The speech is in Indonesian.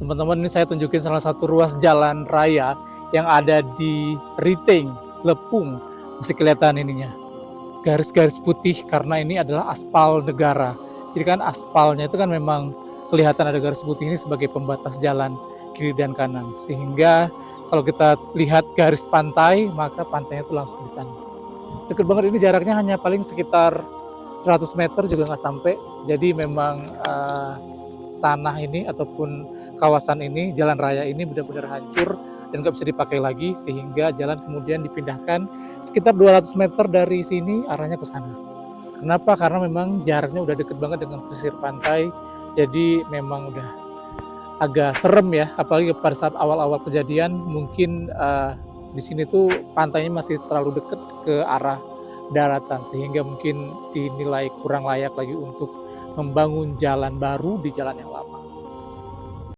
Teman-teman, ini saya tunjukin salah satu ruas jalan raya yang ada di Riting, Lepung. Masih kelihatan ininya, garis-garis putih karena ini adalah aspal negara. Jadi kan aspalnya itu kan memang kelihatan ada garis putih ini sebagai pembatas jalan kiri dan kanan. Sehingga kalau kita lihat garis pantai, maka pantainya itu langsung di sana. Deket banget, ini jaraknya hanya paling sekitar 100 meter juga nggak sampai. Jadi memang tanah ini ataupun kawasan ini, jalan raya ini benar-benar hancur dan nggak bisa dipakai lagi, sehingga jalan kemudian dipindahkan sekitar 200 meter dari sini arahnya ke sana. Kenapa? Karena memang jaraknya udah deket banget dengan pesisir pantai, jadi memang udah agak serem ya, apalagi pada saat awal-awal kejadian mungkin di sini tuh pantainya masih terlalu deket ke arah daratan, sehingga mungkin dinilai kurang layak lagi untuk membangun jalan baru di jalan yang lama.